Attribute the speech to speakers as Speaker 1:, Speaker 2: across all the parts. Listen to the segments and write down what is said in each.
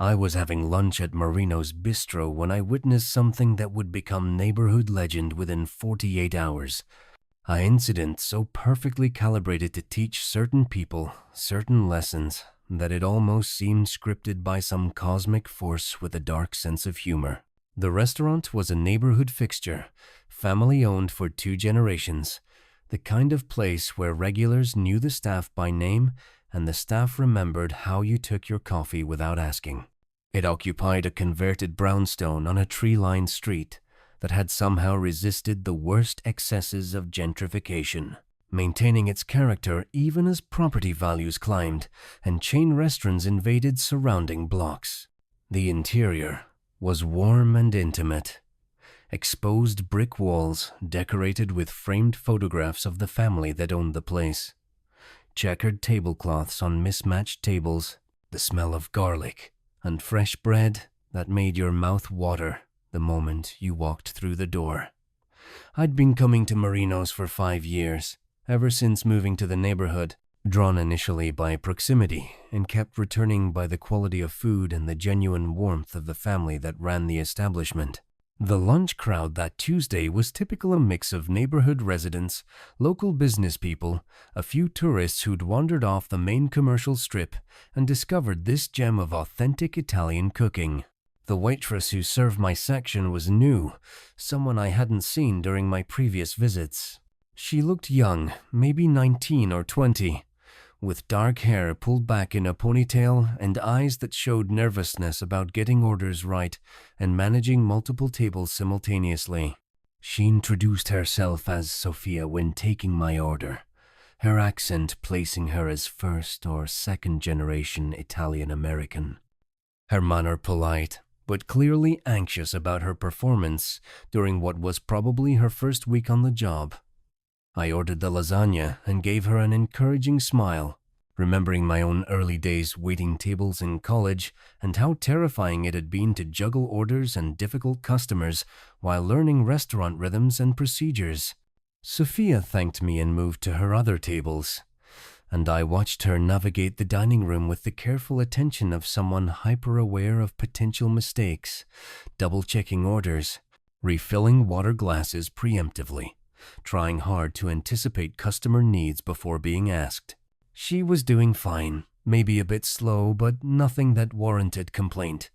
Speaker 1: I was having lunch at Marino's Bistro when I witnessed something that would become neighborhood legend within 48 hours. An incident so perfectly calibrated to teach certain people certain lessons that it almost seemed scripted by some cosmic force with a dark sense of humor. The restaurant was a neighborhood fixture, family-owned for 2 generations, the kind of place where regulars knew the staff by name and the staff remembered how you took your coffee without asking. It occupied a converted brownstone on a tree-lined street that had somehow resisted the worst excesses of gentrification, maintaining its character even as property values climbed and chain restaurants invaded surrounding blocks. The interior was warm and intimate. Exposed brick walls decorated with framed photographs of the family that owned the place. Checkered tablecloths on mismatched tables, the smell of garlic, and fresh bread that made your mouth water the moment you walked through the door. I'd been coming to Marino's for 5 years, ever since moving to the neighborhood, drawn initially by proximity and kept returning by the quality of food and the genuine warmth of the family that ran the establishment. The lunch crowd that Tuesday was typical a mix of neighborhood residents, local business people, a few tourists who'd wandered off the main commercial strip and discovered this gem of authentic Italian cooking. The waitress who served my section was new, someone I hadn't seen during my previous visits. She looked young, maybe 19 or 20, with dark hair pulled back in a ponytail and eyes that showed nervousness about getting orders right and managing multiple tables simultaneously. She introduced herself as Sofia when taking my order, her accent placing her as first or second generation Italian-American. Her manner polite, but clearly anxious about her performance during what was probably her first week on the job. I ordered the lasagna and gave her an encouraging smile, remembering my own early days waiting tables in college and how terrifying it had been to juggle orders and difficult customers while learning restaurant rhythms and procedures. Sofia thanked me and moved to her other tables, and I watched her navigate the dining room with the careful attention of someone hyper-aware of potential mistakes, double-checking orders, refilling water glasses preemptively, trying hard to anticipate customer needs before being asked. She was doing fine, maybe a bit slow, but nothing that warranted complaint,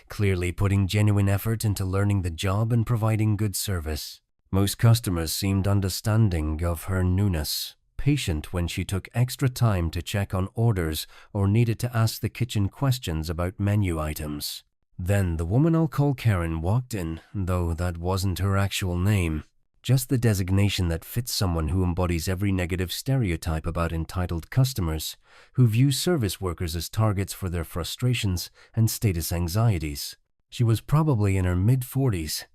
Speaker 1: clearly putting genuine effort into learning the job and providing good service. Most customers seemed understanding of her newness, patient when she took extra time to check on orders or needed to ask the kitchen questions about menu items. Then the woman I'll call Karen walked in, though that wasn't her actual name. Just the designation that fits someone who embodies every negative stereotype about entitled customers, who view service workers as targets for their frustrations and status anxieties. She was probably in her mid-40s,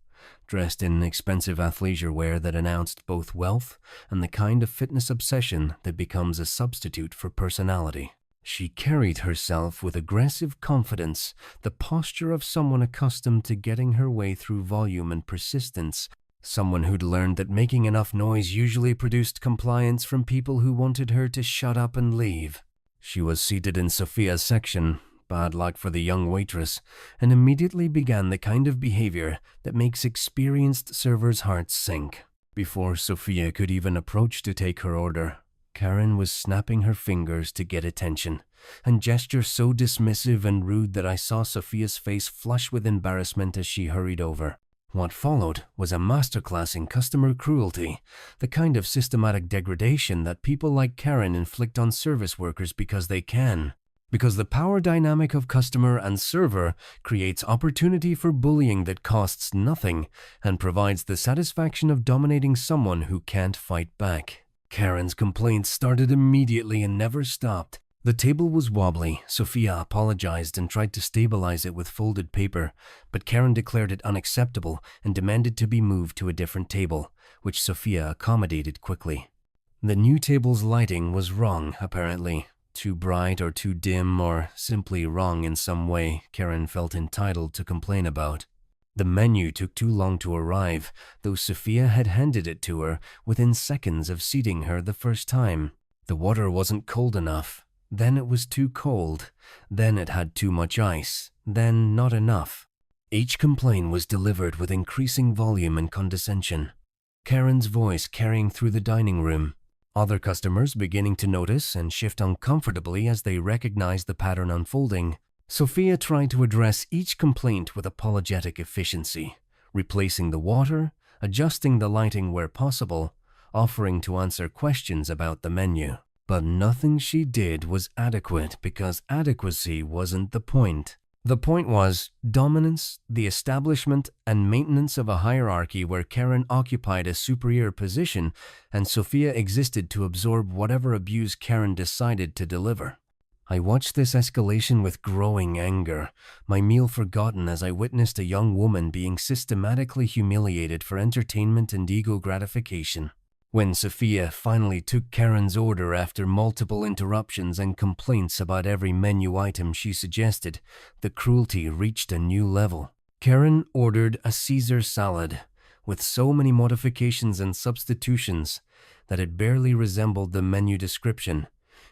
Speaker 1: dressed in expensive athleisure wear that announced both wealth and the kind of fitness obsession that becomes a substitute for personality. She carried herself with aggressive confidence, the posture of someone accustomed to getting her way through volume and persistence, someone who'd learned that making enough noise usually produced compliance from people who wanted her to shut up and leave. She was seated in Sofia's section, bad luck for the young waitress, and immediately began the kind of behavior that makes experienced servers' hearts sink. Before Sofia could even approach to take her order, Karen was snapping her fingers to get attention, and gesture so dismissive and rude that I saw Sofia's face flush with embarrassment as she hurried over. What followed was a masterclass in customer cruelty, the kind of systematic degradation that people like Karen inflict on service workers because they can. Because the power dynamic of customer and server creates opportunity for bullying that costs nothing and provides the satisfaction of dominating someone who can't fight back. Karen's complaints started immediately and never stopped. The table was wobbly. Sofia apologized and tried to stabilize it with folded paper, but Karen declared it unacceptable and demanded to be moved to a different table, which Sofia accommodated quickly. The new table's lighting was wrong, apparently. Too bright or too dim or simply wrong in some way Karen felt entitled to complain about. The menu took too long to arrive, though Sofia had handed it to her within seconds of seating her the first time. The water wasn't cold enough. Then it was too cold. Then it had too much ice. then not enough. Each complaint was delivered with increasing volume and condescension. Karen's voice carrying through the dining room. Other customers beginning to notice and shift uncomfortably as they recognized the pattern unfolding. Sophia tried to address each complaint with apologetic efficiency, replacing the water, adjusting the lighting where possible, offering to answer questions about the menu. But nothing she did was adequate because adequacy wasn't the point. The point was dominance, the establishment and maintenance of a hierarchy where Karen occupied a superior position and Sophia existed to absorb whatever abuse Karen decided to deliver. I watched this escalation with growing anger, my meal forgotten as I witnessed a young woman being systematically humiliated for entertainment and ego gratification. When Sophia finally took Karen's order after multiple interruptions and complaints about every menu item she suggested, the cruelty reached a new level. Karen ordered a Caesar salad with so many modifications and substitutions that it barely resembled the menu description.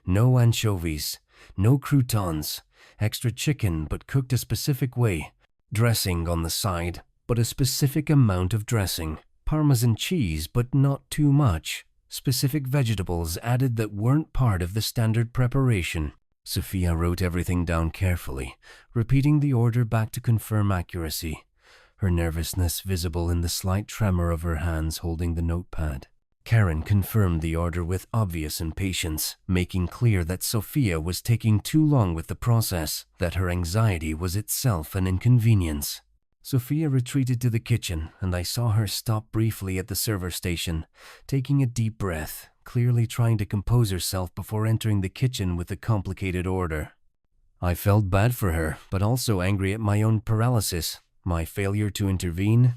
Speaker 1: No anchovies, no croutons, extra chicken but cooked a specific way, dressing on the side but a specific amount of dressing. Parmesan cheese, but not too much. Specific vegetables added that weren't part of the standard preparation. Sophia wrote everything down carefully, repeating the order back to confirm accuracy, her nervousness visible in the slight tremor of her hands holding the notepad. Karen confirmed the order with obvious impatience, making clear that Sophia was taking too long with the process, that her anxiety was itself an inconvenience. Sophia retreated to the kitchen, and I saw her stop briefly at the server station, taking a deep breath, clearly trying to compose herself before entering the kitchen with the complicated order. I felt bad for her, but also angry at my own paralysis, my failure to intervene,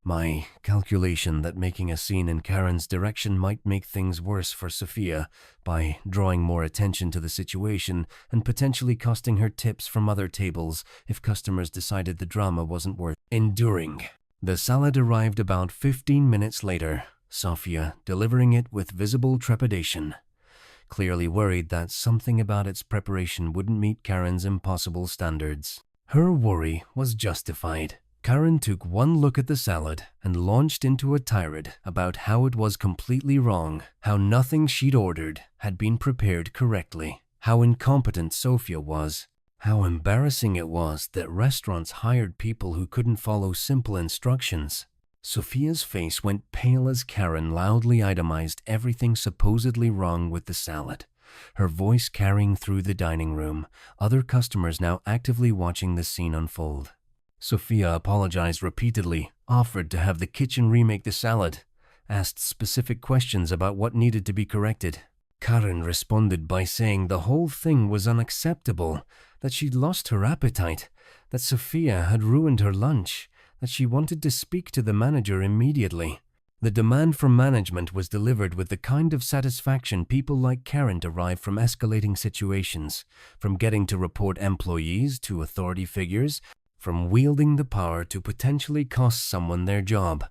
Speaker 1: my calculation that making a scene in Karen's direction might make things worse for Sophia by drawing more attention to the situation and potentially costing her tips from other tables if customers decided the drama wasn't worth enduring. The salad arrived about 15 minutes later, Sophia delivering it with visible trepidation, clearly worried that something about its preparation wouldn't meet Karen's impossible standards. Her worry was justified. Karen took one look at the salad and launched into a tirade about how it was completely wrong, how nothing she'd ordered had been prepared correctly, how incompetent Sophia was, how embarrassing it was that restaurants hired people who couldn't follow simple instructions. Sophia's face went pale as Karen loudly itemized everything supposedly wrong with the salad, her voice carrying through the dining room, other customers now actively watching the scene unfold. Sophia apologized repeatedly, offered to have the kitchen remake the salad, asked specific questions about what needed to be corrected. Karen responded by saying the whole thing was unacceptable, that she'd lost her appetite, that Sophia had ruined her lunch, that she wanted to speak to the manager immediately. The demand from management was delivered with the kind of satisfaction people like Karen derive from escalating situations, from getting to report employees to authority figures, from wielding the power to potentially cost someone their job.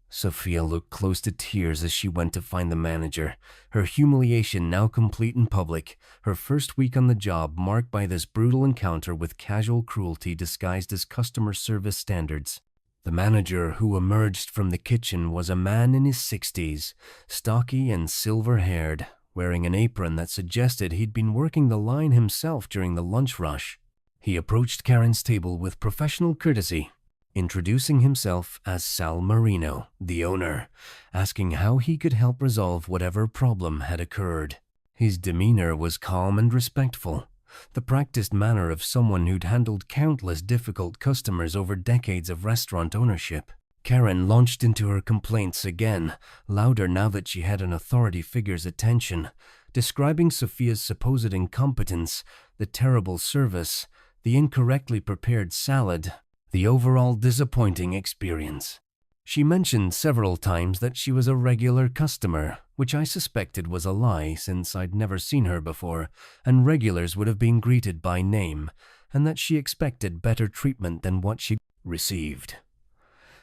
Speaker 1: Sophia looked close to tears as she went to find the manager, her humiliation now complete in public, her first week on the job marked by this brutal encounter with casual cruelty disguised as customer service standards. The manager who emerged from the kitchen was a man in his 60s, stocky and silver-haired, wearing an apron that suggested he'd been working the line himself during the lunch rush. He approached Karen's table with professional courtesy, introducing himself as Sal Marino, the owner, asking how he could help resolve whatever problem had occurred. His demeanor was calm and respectful, the practiced manner of someone who'd handled countless difficult customers over decades of restaurant ownership. Karen launched into her complaints again, louder now that she had an authority figure's attention, describing Sophia's supposed incompetence, the terrible service, the incorrectly prepared salad, the overall disappointing experience. She mentioned several times that she was a regular customer, which I suspected was a lie since I'd never seen her before, and regulars would have been greeted by name, and that she expected better treatment than what she received.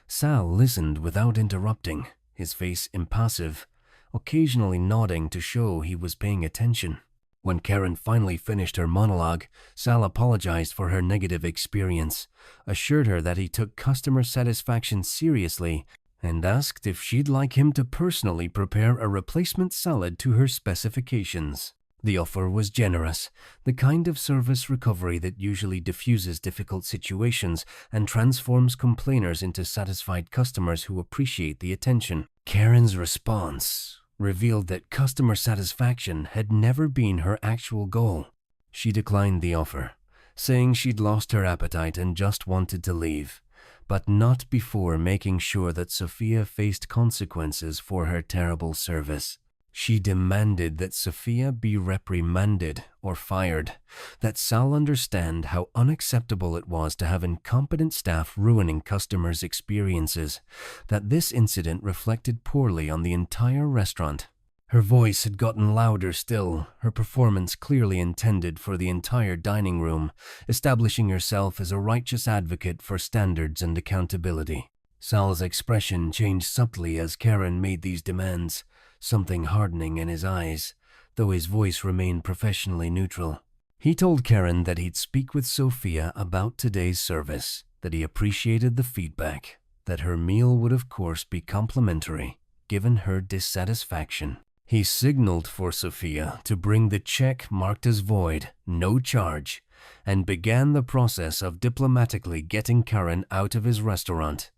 Speaker 1: Sal listened without interrupting, his face impassive, occasionally nodding to show he was paying attention. When Karen finally finished her monologue, Sal apologized for her negative experience, assured her that he took customer satisfaction seriously, and asked if she'd like him to personally prepare a replacement salad to her specifications. The offer was generous, the kind of service recovery that usually diffuses difficult situations and transforms complainers into satisfied customers who appreciate the attention. Karen's response revealed that customer satisfaction had never been her actual goal. She declined the offer, saying she'd lost her appetite and just wanted to leave, but not before making sure that Sophia faced consequences for her terrible service. She demanded that Sophia be reprimanded or fired, that Sal understand how unacceptable it was to have incompetent staff ruining customers' experiences, that this incident reflected poorly on the entire restaurant. Her voice had gotten louder still, her performance clearly intended for the entire dining room, establishing herself as a righteous advocate for standards and accountability. Sal's expression changed subtly as Karen made these demands, something hardening in his eyes, though his voice remained professionally neutral. He told Karen that he'd speak with Sophia about today's service, that he appreciated the feedback, that her meal would of course be complimentary, given her dissatisfaction. He signaled for Sophia to bring the check marked as void, no charge, and began the process of diplomatically getting Karen out of his restaurant.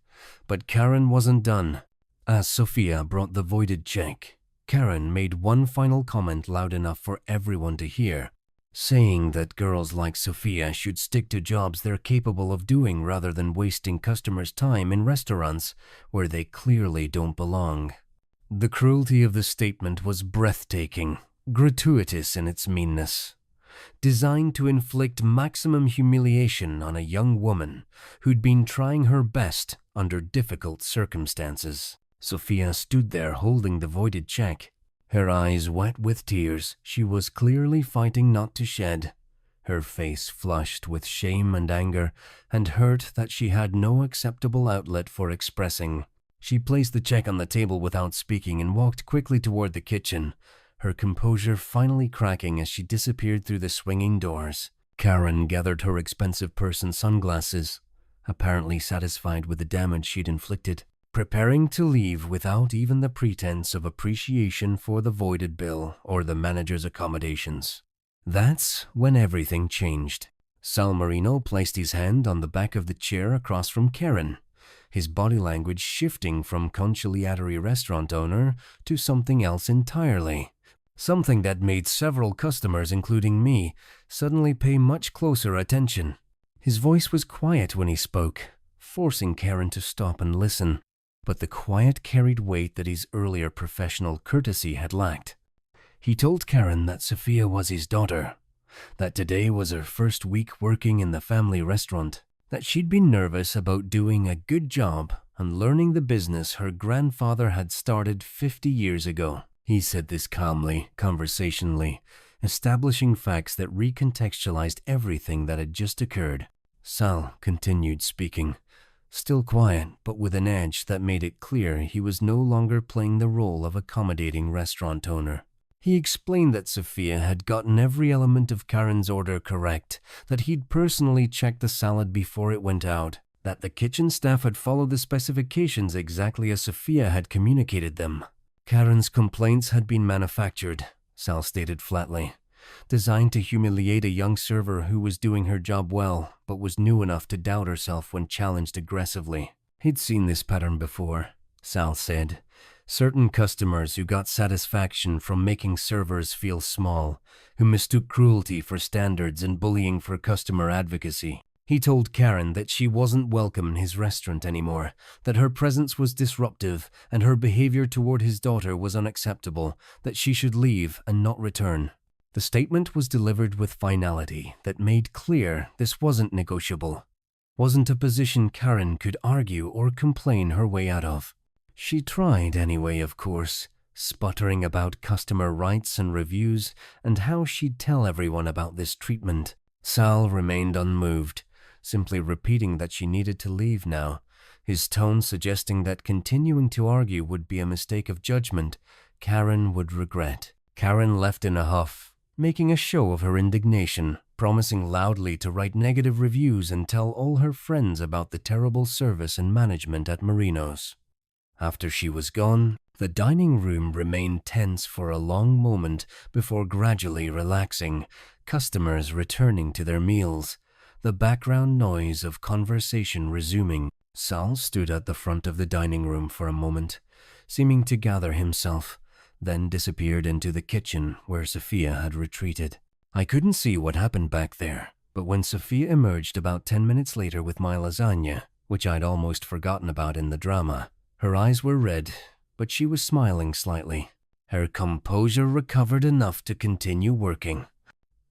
Speaker 1: But Karen wasn't done. As Sophia brought the voided check, Karen made one final comment loud enough for everyone to hear, saying that girls like Sophia should stick to jobs they're capable of doing rather than wasting customers' time in restaurants where they clearly don't belong. The cruelty of the statement was breathtaking, gratuitous in its meanness, designed to inflict maximum humiliation on a young woman who'd been trying her best under difficult circumstances. Sophia stood there holding the voided check, her eyes wet with tears she was clearly fighting not to shed, her face flushed with shame and anger and hurt that she had no acceptable outlet for expressing. She placed the check on the table without speaking and walked quickly toward the kitchen, her composure finally cracking as she disappeared through the swinging doors. Karen gathered her expensive purse and sunglasses, apparently satisfied with the damage she'd inflicted, preparing to leave without even the pretense of appreciation for the voided bill or the manager's accommodations. That's when everything changed. Sal Marino placed his hand on the back of the chair across from Karen, his body language shifting from conciliatory restaurant owner to something else entirely. Something that made several customers, including me, suddenly pay much closer attention. His voice was quiet when he spoke, forcing Karen to stop and listen, but the quiet carried weight that his earlier professional courtesy had lacked. He told Karen that Sophia was his daughter, that today was her first week working in the family restaurant, that she'd been nervous about doing a good job and learning the business her grandfather had started 50 years ago. He said this calmly, conversationally, establishing facts that recontextualized everything that had just occurred. Sal continued speaking, still quiet but with an edge that made it clear he was no longer playing the role of accommodating restaurant owner. He explained that Sophia had gotten every element of Karen's order correct, that he'd personally checked the salad before it went out, that the kitchen staff had followed the specifications exactly as Sophia had communicated them. Karen's complaints had been manufactured, Sal stated flatly, designed to humiliate a young server who was doing her job well, but was new enough to doubt herself when challenged aggressively. He'd seen this pattern before, Sal said. Certain customers who got satisfaction from making servers feel small, who mistook cruelty for standards and bullying for customer advocacy. He told Karen that she wasn't welcome in his restaurant anymore, that her presence was disruptive and her behavior toward his daughter was unacceptable, that she should leave and not return. The statement was delivered with finality that made clear this wasn't negotiable, wasn't a position Karen could argue or complain her way out of. She tried anyway, of course, sputtering about customer rights and reviews and how she'd tell everyone about this treatment. Sal remained unmoved, simply repeating that she needed to leave now, his tone suggesting that continuing to argue would be a mistake of judgment Karen would regret. Karen left in a huff, making a show of her indignation, promising loudly to write negative reviews and tell all her friends about the terrible service and management at Marino's. After she was gone, the dining room remained tense for a long moment before gradually relaxing, customers returning to their meals, the background noise of conversation resuming. Sal stood at the front of the dining room for a moment, seeming to gather himself, then disappeared into the kitchen where Sophia had retreated. I couldn't see what happened back there, but when Sophia emerged about 10 minutes later with my lasagna, which I'd almost forgotten about in the drama, her eyes were red, but she was smiling slightly. Her composure recovered enough to continue working.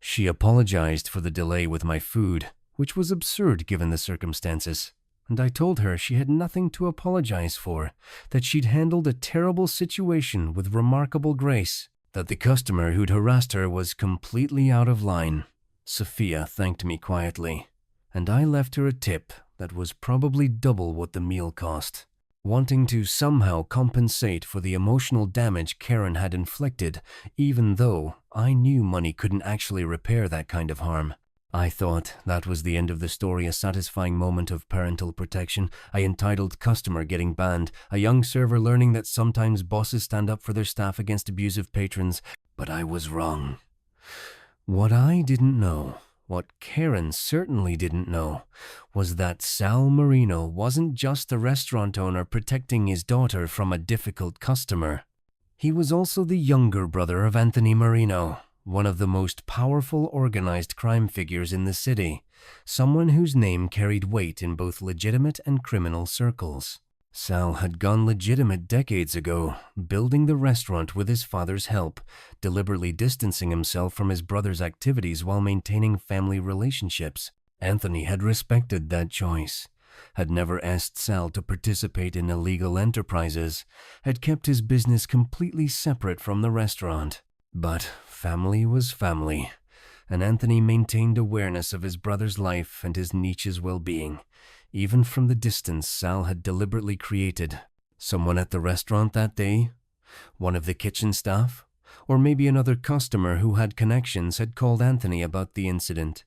Speaker 1: She apologized for the delay with my food, which was absurd given the circumstances, and I told her she had nothing to apologize for, that she'd handled a terrible situation with remarkable grace, that the customer who'd harassed her was completely out of line. Sophia thanked me quietly, and I left her a tip that was probably double what the meal cost. Wanting to somehow compensate for the emotional damage Karen had inflicted, even though I knew money couldn't actually repair that kind of harm. I thought that was the end of the story, a satisfying moment of parental protection, a entitled customer getting banned, a young server learning that sometimes bosses stand up for their staff against abusive patrons, but I was wrong. What I didn't know, what Karen certainly didn't know, was that Sal Marino wasn't just a restaurant owner protecting his daughter from a difficult customer. He was also the younger brother of Anthony Marino, one of the most powerful organized crime figures in the city, someone whose name carried weight in both legitimate and criminal circles. Sal had gone legitimate decades ago, building the restaurant with his father's help, deliberately distancing himself from his brother's activities while maintaining family relationships. Anthony had respected that choice, had never asked Sal to participate in illegal enterprises, had kept his business completely separate from the restaurant. But family was family, and Anthony maintained awareness of his brother's life and his niche's well-being, even from the distance Sal had deliberately created. Someone at the restaurant that day, one of the kitchen staff, or maybe another customer who had connections had called Anthony about the incident,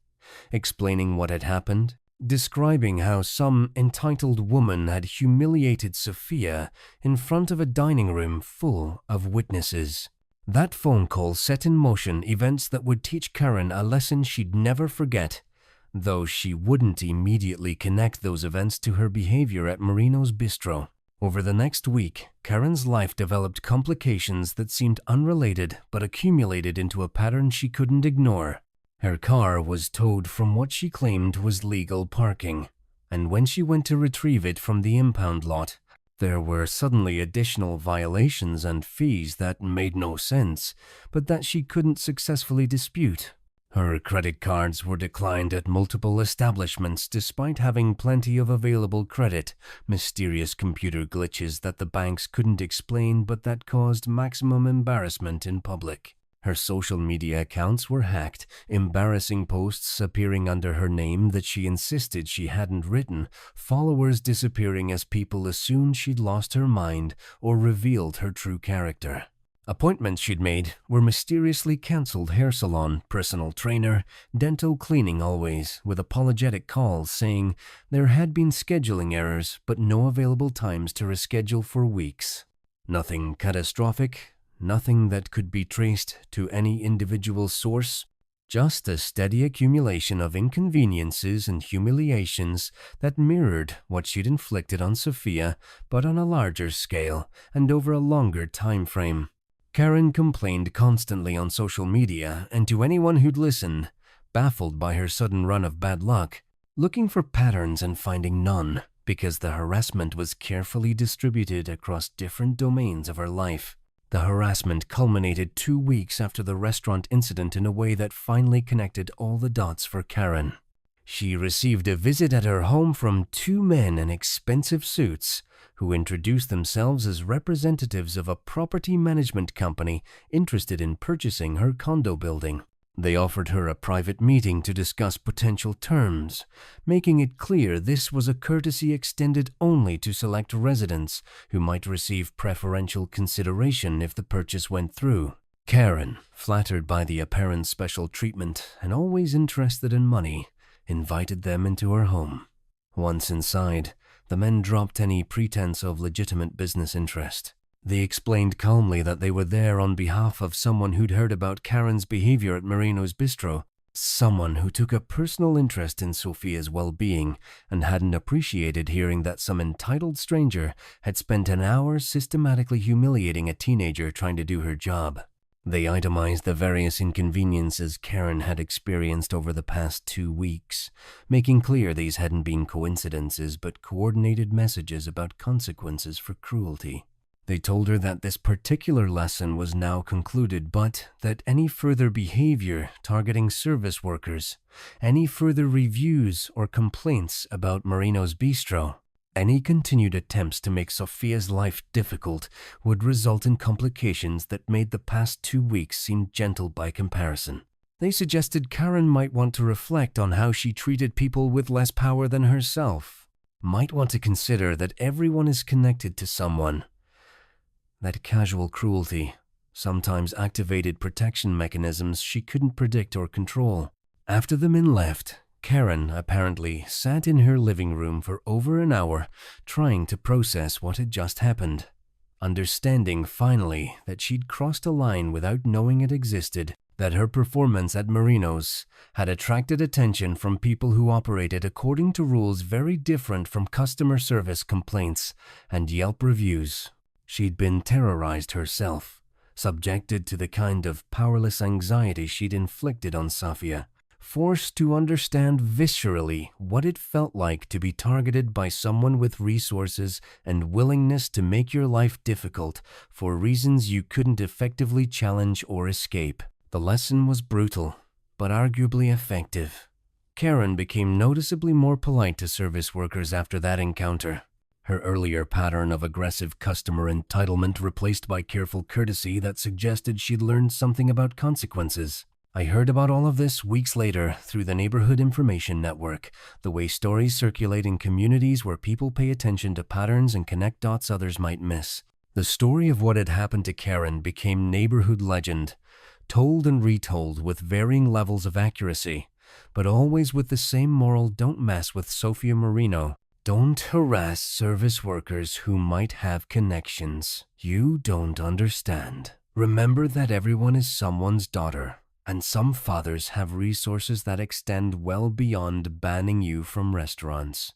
Speaker 1: explaining what had happened, describing how some entitled woman had humiliated Sophia in front of a dining room full of witnesses. That phone call set in motion events that would teach Karen a lesson she'd never forget, though she wouldn't immediately connect those events to her behavior at Marino's Bistro. Over the next week, Karen's life developed complications that seemed unrelated but accumulated into a pattern she couldn't ignore. Her car was towed from what she claimed was legal parking, and when she went to retrieve it from the impound lot, there were suddenly additional violations and fees that made no sense, but that she couldn't successfully dispute. Her credit cards were declined at multiple establishments despite having plenty of available credit, mysterious computer glitches that the banks couldn't explain but that caused maximum embarrassment in public. Her social media accounts were hacked, embarrassing posts appearing under her name that she insisted she hadn't written, followers disappearing as people assumed she'd lost her mind or revealed her true character. Appointments she'd made were mysteriously cancelled: hair salon, personal trainer, dental cleaning, always with apologetic calls saying there had been scheduling errors but no available times to reschedule for weeks. Nothing catastrophic, nothing that could be traced to any individual source, just a steady accumulation of inconveniences and humiliations that mirrored what she'd inflicted on Sophia, but on a larger scale and over a longer time frame. Karen complained constantly on social media, and to anyone who'd listened, baffled by her sudden run of bad luck, looking for patterns and finding none, because the harassment was carefully distributed across different domains of her life. The harassment culminated 2 weeks after the restaurant incident in a way that finally connected all the dots for Karen. She received a visit at her home from 2 men in expensive suits who introduced themselves as representatives of a property management company interested in purchasing her condo building. They offered her a private meeting to discuss potential terms, making it clear this was a courtesy extended only to select residents who might receive preferential consideration if the purchase went through. Karen, flattered by the apparent special treatment and always interested in money, invited them into her home. Once inside, the men dropped any pretense of legitimate business interest. They explained calmly that they were there on behalf of someone who'd heard about Karen's behavior at Marino's bistro, someone who took a personal interest in Sophia's well-being and hadn't appreciated hearing that some entitled stranger had spent an hour systematically humiliating a teenager trying to do her job. They itemized the various inconveniences Karen had experienced over the past 2 weeks, making clear these hadn't been coincidences but coordinated messages about consequences for cruelty. They told her that this particular lesson was now concluded, but that any further behavior targeting service workers, any further reviews or complaints about Marino's bistro, any continued attempts to make Sophia's life difficult would result in complications that made the past 2 weeks seem gentle by comparison. They suggested Karen might want to reflect on how she treated people with less power than herself, might want to consider that everyone is connected to someone, that casual cruelty sometimes activated protection mechanisms she couldn't predict or control. After the men left, Karen apparently sat in her living room for over an hour trying to process what had just happened, understanding finally that she'd crossed a line without knowing it existed, that her performance at Marino's had attracted attention from people who operated according to rules very different from customer service complaints and Yelp reviews. She'd been terrorized herself, subjected to the kind of powerless anxiety she'd inflicted on Safia, forced to understand viscerally what it felt like to be targeted by someone with resources and willingness to make your life difficult for reasons you couldn't effectively challenge or escape. The lesson was brutal, but arguably effective. Karen became noticeably more polite to service workers after that encounter. Her earlier pattern of aggressive customer entitlement replaced by careful courtesy that suggested she'd learned something about consequences. I heard about all of this weeks later through the Neighborhood Information Network, the way stories circulate in communities where people pay attention to patterns and connect dots others might miss. The story of what had happened to Karen became neighborhood legend, told and retold with varying levels of accuracy, but always with the same moral don't mess with Sophia Marino. Don't harass service workers who might have connections. You don't understand. Remember that everyone is someone's daughter, and some fathers have resources that extend well beyond banning you from restaurants.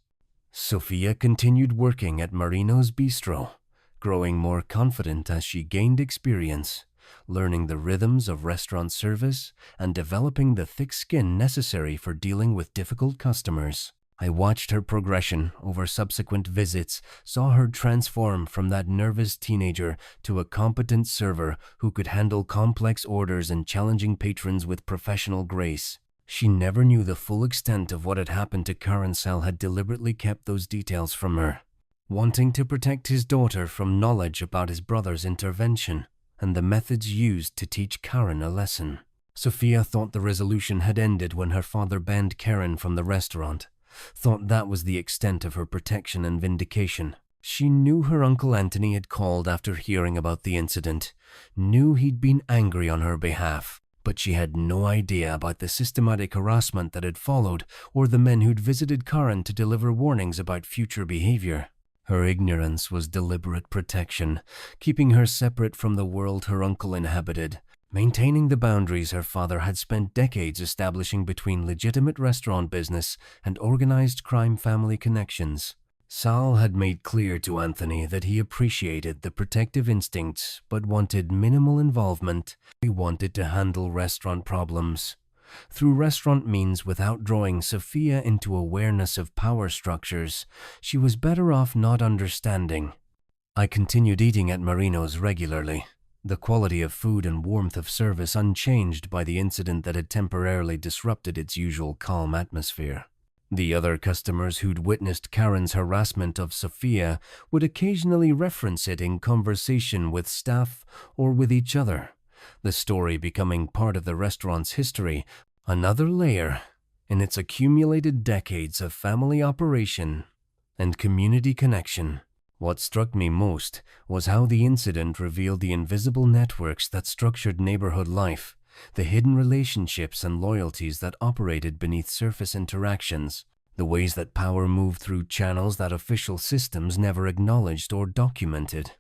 Speaker 1: Sophia continued working at Marino's bistro, growing more confident as she gained experience, learning the rhythms of restaurant service and developing the thick skin necessary for dealing with difficult customers. I watched her progression over subsequent visits, saw her transform from that nervous teenager to a competent server who could handle complex orders and challenging patrons with professional grace. She never knew the full extent of what had happened to Karen. Sal had deliberately kept those details from her, wanting to protect his daughter from knowledge about his brother's intervention and the methods used to teach Karen a lesson. Sophia thought the resolution had ended when her father banned Karen from the restaurant, thought that was the extent of her protection and vindication. She knew her Uncle Anthony had called after hearing about the incident, knew he'd been angry on her behalf, but she had no idea about the systematic harassment that had followed or the men who'd visited Karen to deliver warnings about future behavior. Her ignorance was deliberate protection, keeping her separate from the world her uncle inhabited, maintaining the boundaries her father had spent decades establishing between legitimate restaurant business and organized crime family connections. Sal had made clear to Anthony that he appreciated the protective instincts but wanted minimal involvement. He wanted to handle restaurant problems through restaurant means without drawing Sophia into awareness of power structures. She was better off not understanding. I continued eating at Marino's regularly, the quality of food and warmth of service unchanged by the incident that had temporarily disrupted its usual calm atmosphere. The other customers who'd witnessed Karen's harassment of Sophia would occasionally reference it in conversation with staff or with each other, the story becoming part of the restaurant's history, another layer in its accumulated decades of family operation and community connection. What struck me most was how the incident revealed the invisible networks that structured neighborhood life, the hidden relationships and loyalties that operated beneath surface interactions, the ways that power moved through channels that official systems never acknowledged or documented.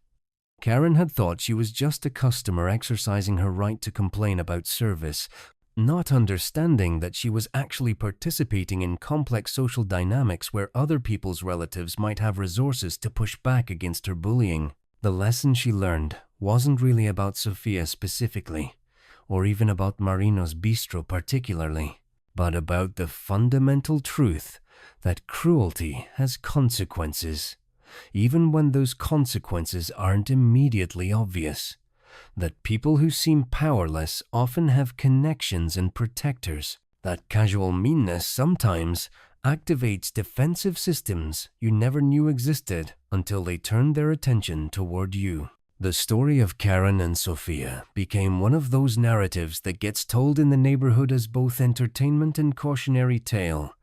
Speaker 1: Karen had thought she was just a customer exercising her right to complain about service, not understanding that she was actually participating in complex social dynamics where other people's relatives might have resources to push back against her bullying. The lesson she learned wasn't really about Sofia specifically, or even about Marino's bistro particularly, but about the fundamental truth that cruelty has consequences, even when those consequences aren't immediately obvious. That people who seem powerless often have connections and protectors. That casual meanness sometimes activates defensive systems you never knew existed until they turned their attention toward you. The story of Karen and Sofia became one of those narratives that gets told in the neighborhood as both entertainment and cautionary tale,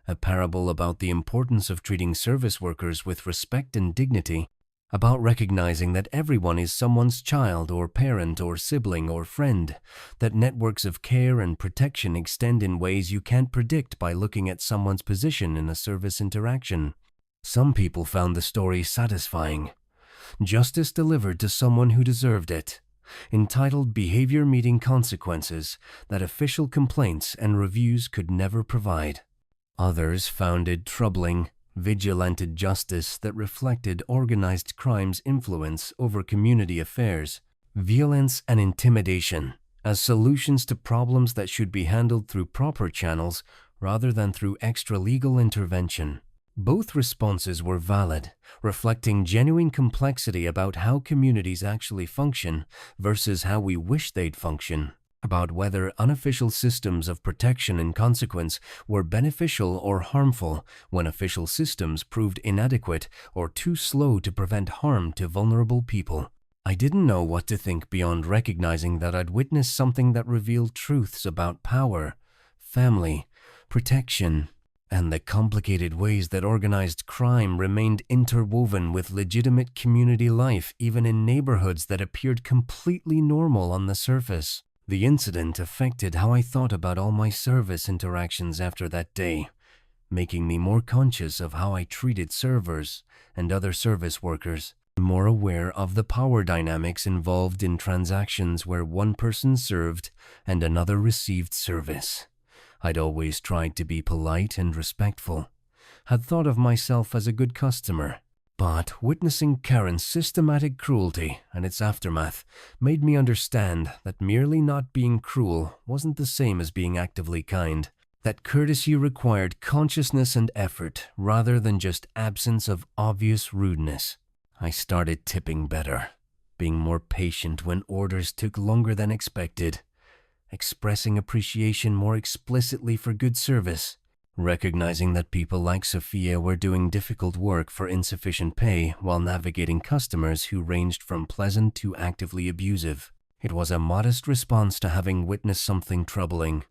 Speaker 1: a parable about the importance of treating service workers with respect and dignity, about recognizing that everyone is someone's child or parent or sibling or friend, that networks of care and protection extend in ways you can't predict by looking at someone's position in a service interaction. Some people found the story satisfying. Justice delivered to someone who deserved it, entitled behavior meeting consequences that official complaints and reviews could never provide. Others found it troubling, vigilante justice that reflected organized crime's influence over community affairs, violence and intimidation as solutions to problems that should be handled through proper channels rather than through extra-legal intervention. Both responses were valid, reflecting genuine complexity about how communities actually function versus how we wish they'd function, about whether unofficial systems of protection and consequence were beneficial or harmful when official systems proved inadequate or too slow to prevent harm to vulnerable people. I didn't know what to think beyond recognizing that I'd witnessed something that revealed truths about power, family, protection, and the complicated ways that organized crime remained interwoven with legitimate community life even in neighborhoods that appeared completely normal on the surface. The incident affected how I thought about all my service interactions after that day, making me more conscious of how I treated servers and other service workers, more aware of the power dynamics involved in transactions where one person served and another received service. I'd always tried to be polite and respectful, had thought of myself as a good customer, but witnessing Karen's systematic cruelty and its aftermath made me understand that merely not being cruel wasn't the same as being actively kind, that courtesy required consciousness and effort rather than just absence of obvious rudeness. I started tipping better, being more patient when orders took longer than expected, expressing appreciation more explicitly for good service, recognizing that people like Sofia were doing difficult work for insufficient pay while navigating customers who ranged from pleasant to actively abusive. It was a modest response to having witnessed something troubling.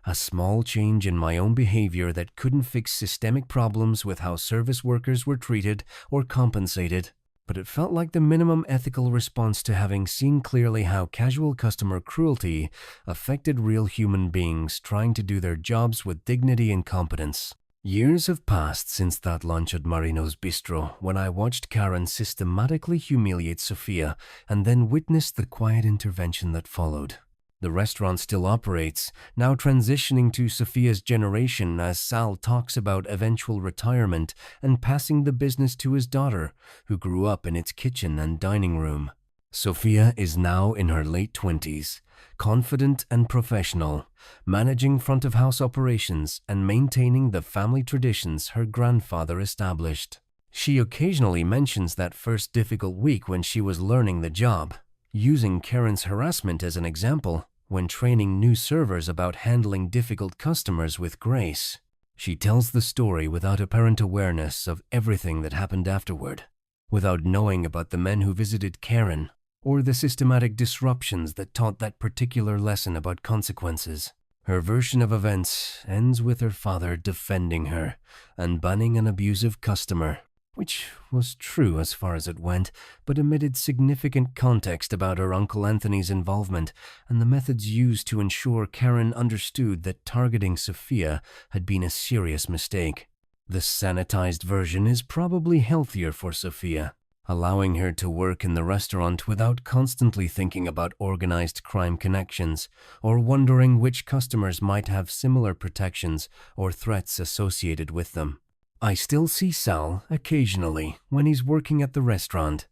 Speaker 1: A small change in my own behavior that couldn't fix systemic problems with how service workers were treated or compensated, but it felt like the minimum ethical response to having seen clearly how casual customer cruelty affected real human beings trying to do their jobs with dignity and competence. Years have passed since that lunch at Marino's Bistro when I watched Karen systematically humiliate Sofia and then witnessed the quiet intervention that followed. The restaurant still operates, now transitioning to Sofia's generation as Sal talks about eventual retirement and passing the business to his daughter, who grew up in its kitchen and dining room. Sofia is now in her late 20s, confident and professional, managing front-of-house operations and maintaining the family traditions her grandfather established. She occasionally mentions that first difficult week when she was learning the job, using Karen's harassment as an example when training new servers about handling difficult customers with grace. She tells the story without apparent awareness of everything that happened afterward, without knowing about the men who visited Karen or the systematic disruptions that taught that particular lesson about consequences. Her version of events ends with her father defending her and banning an abusive customer, which was true as far as it went, but omitted significant context about her Uncle Anthony's involvement and the methods used to ensure Karen understood that targeting Sophia had been a serious mistake. The sanitized version is probably healthier for Sophia, allowing her to work in the restaurant without constantly thinking about organized crime connections or wondering which customers might have similar protections or threats associated with them. I still see Sal occasionally when he's working at the restaurant,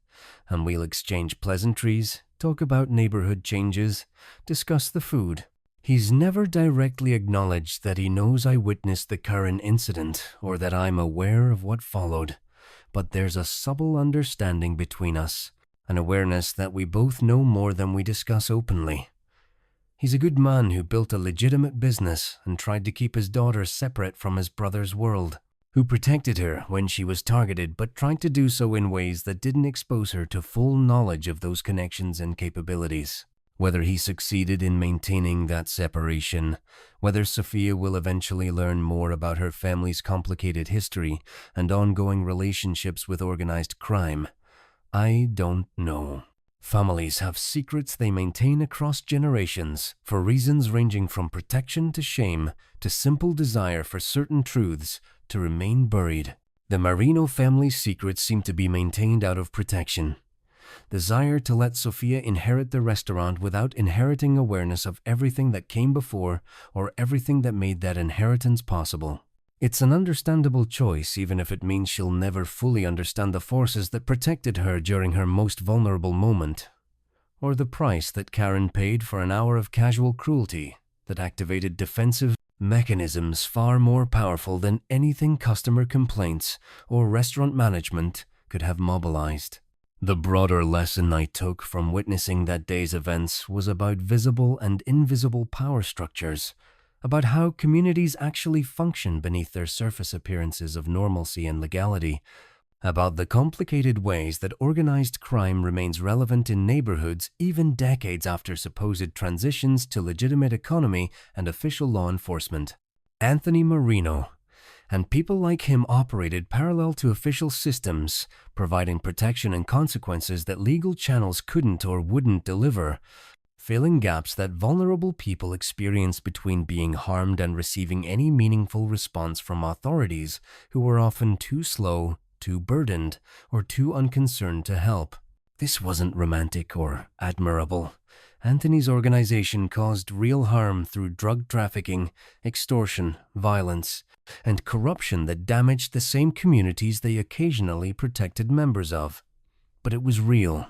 Speaker 1: and we'll exchange pleasantries, talk about neighborhood changes, discuss the food. He's never directly acknowledged that he knows I witnessed the current incident or that I'm aware of what followed, but there's a subtle understanding between us, an awareness that we both know more than we discuss openly. He's a good man who built a legitimate business and tried to keep his daughter separate from his brother's world, who protected her when she was targeted but tried to do so in ways that didn't expose her to full knowledge of those connections and capabilities. Whether he succeeded in maintaining that separation, whether Sophia will eventually learn more about her family's complicated history and ongoing relationships with organized crime, I don't know. Families have secrets they maintain across generations for reasons ranging from protection to shame to simple desire for certain truths to remain buried. The Marino family's secrets seem to be maintained out of protection. Desire to let Sophia inherit the restaurant without inheriting awareness of everything that came before or everything that made that inheritance possible. It's an understandable choice, even if it means she'll never fully understand the forces that protected her during her most vulnerable moment, or the price that Karen paid for an hour of casual cruelty that activated defensive mechanisms far more powerful than anything customer complaints or restaurant management could have mobilized. The broader lesson I took from witnessing that day's events was about visible and invisible power structures, about how communities actually function beneath their surface appearances of normalcy and legality, about the complicated ways that organized crime remains relevant in neighborhoods even decades after supposed transitions to legitimate economy and official law enforcement. Anthony Marino and people like him operated parallel to official systems, providing protection and consequences that legal channels couldn't or wouldn't deliver, filling gaps that vulnerable people experience between being harmed and receiving any meaningful response from authorities who were often too slow, too burdened, or too unconcerned to help. This wasn't romantic or admirable. Anthony's organization caused real harm through drug trafficking, extortion, violence, and corruption that damaged the same communities they occasionally protected members of. But it was real,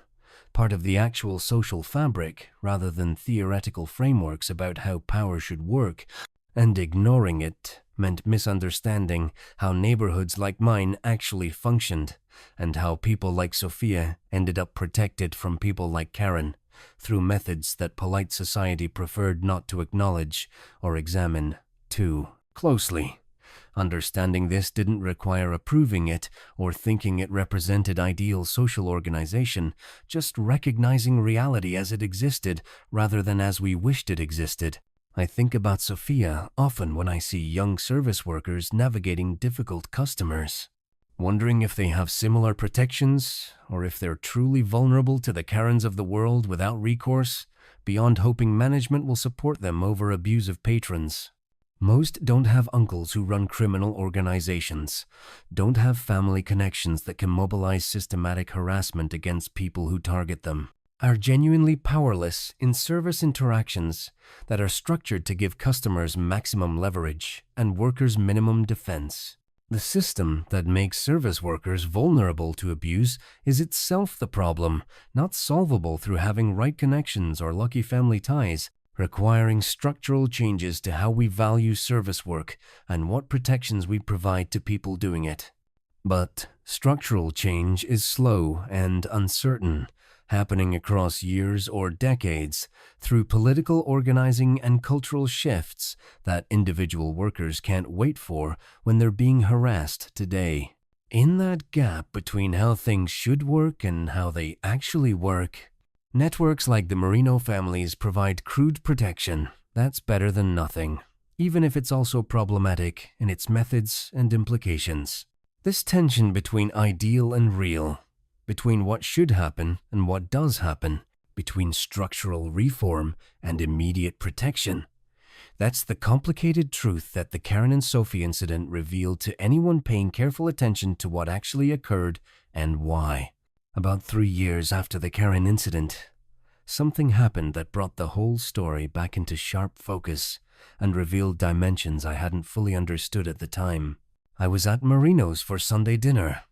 Speaker 1: part of the actual social fabric rather than theoretical frameworks about how power should work, and ignoring it meant misunderstanding how neighborhoods like mine actually functioned, and how people like Sophia ended up protected from people like Karen through methods that polite society preferred not to acknowledge or examine too closely. Understanding this didn't require approving it or thinking it represented ideal social organization, just recognizing reality as it existed rather than as we wished it existed. I think about Sophia often when I see young service workers navigating difficult customers, wondering if they have similar protections or if they're truly vulnerable to the Karens of the world without recourse, beyond hoping management will support them over abusive patrons. Most don't have uncles who run criminal organizations, don't have family connections that can mobilize systematic harassment against people who target them, are genuinely powerless in service interactions that are structured to give customers maximum leverage and workers minimum defense. The system that makes service workers vulnerable to abuse is itself the problem, not solvable through having right connections or lucky family ties, requiring structural changes to how we value service work and what protections we provide to people doing it. But structural change is slow and uncertain, happening across years or decades through political organizing and cultural shifts that individual workers can't wait for when they're being harassed today. In that gap between how things should work and how they actually work, networks like the Marino families provide crude protection that's better than nothing, even if it's also problematic in its methods and implications. This tension between ideal and real, between what should happen and what does happen, between structural reform and immediate protection. That's the complicated truth that the Karen and Sophie incident revealed to anyone paying careful attention to what actually occurred and why. About 3 years after the Karen incident, something happened that brought the whole story back into sharp focus and revealed dimensions I hadn't fully understood at the time. I was at Marino's for Sunday dinner,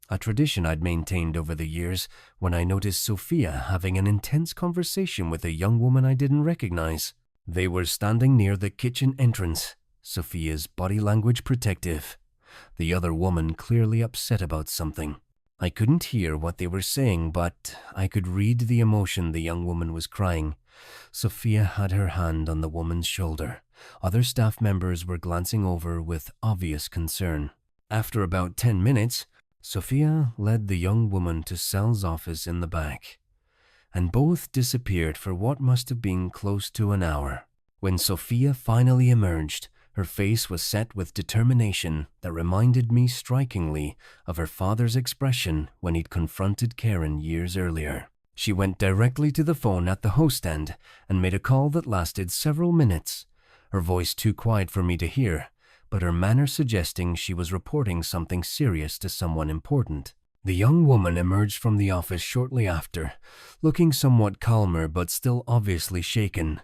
Speaker 1: a tradition I'd maintained over the years, when I noticed Sophia having an intense conversation with a young woman I didn't recognize. They were standing near the kitchen entrance, Sophia's body language protective, the other woman clearly upset about something. I couldn't hear what they were saying, but I could read the emotion the young woman was crying. Sophia had her hand on the woman's shoulder. Other staff members were glancing over with obvious concern. After about 10 minutes, Sophia led the young woman to Sal's office in the back, and both disappeared for what must have been close to an hour. When Sophia finally emerged, her face was set with determination that reminded me strikingly of her father's expression when he'd confronted Karen years earlier. She went directly to the phone at the host end and made a call that lasted several minutes, her voice too quiet for me to hear, but her manner suggesting she was reporting something serious to someone important. The young woman emerged from the office shortly after, looking somewhat calmer but still obviously shaken,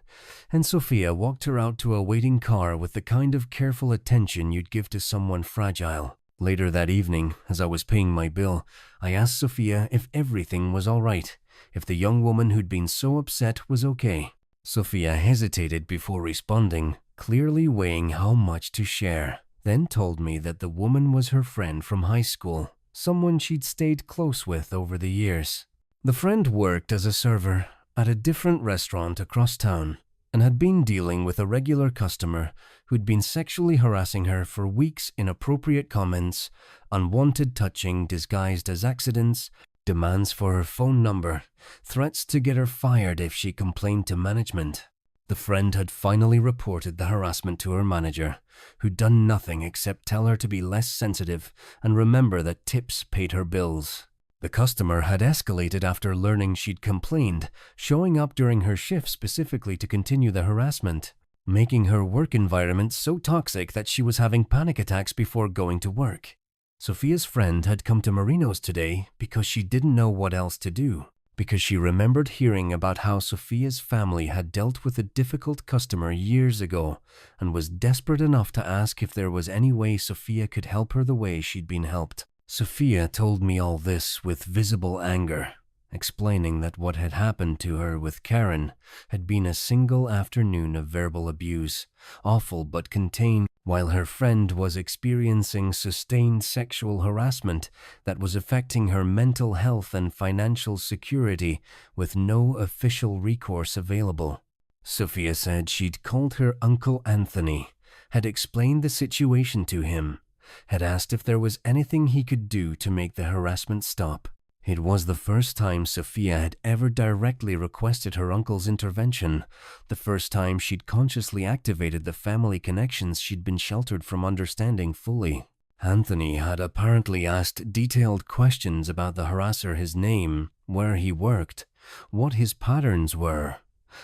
Speaker 1: and Sophia walked her out to a waiting car with the kind of careful attention you'd give to someone fragile. Later that evening, as I was paying my bill, I asked Sophia if everything was all right, if the young woman who'd been so upset was okay. Sophia hesitated before responding, clearly weighing how much to share, then told me that the woman was her friend from high school, someone she'd stayed close with over the years. The friend worked as a server at a different restaurant across town and had been dealing with a regular customer who'd been sexually harassing her for weeks. Inappropriate comments, unwanted touching disguised as accidents, demands for her phone number, threats to get her fired if she complained to management. The friend had finally reported the harassment to her manager, who'd done nothing except tell her to be less sensitive and remember that tips paid her bills. The customer had escalated after learning she'd complained, showing up during her shift specifically to continue the harassment, making her work environment so toxic that she was having panic attacks before going to work. Sophia's friend had come to Marino's today because she didn't know what else to do, because she remembered hearing about how Sophia's family had dealt with a difficult customer years ago and was desperate enough to ask if there was any way Sophia could help her the way she'd been helped. Sophia told me all this with visible anger, explaining that what had happened to her with Karen had been a single afternoon of verbal abuse, awful but contained, while her friend was experiencing sustained sexual harassment that was affecting her mental health and financial security with no official recourse available. Sophia said she'd called her Uncle Anthony, had explained the situation to him, had asked if there was anything he could do to make the harassment stop. It was the first time Sophia had ever directly requested her uncle's intervention, the first time she'd consciously activated the family connections she'd been sheltered from understanding fully. Anthony had apparently asked detailed questions about the harasser, his name, where he worked, what his patterns were,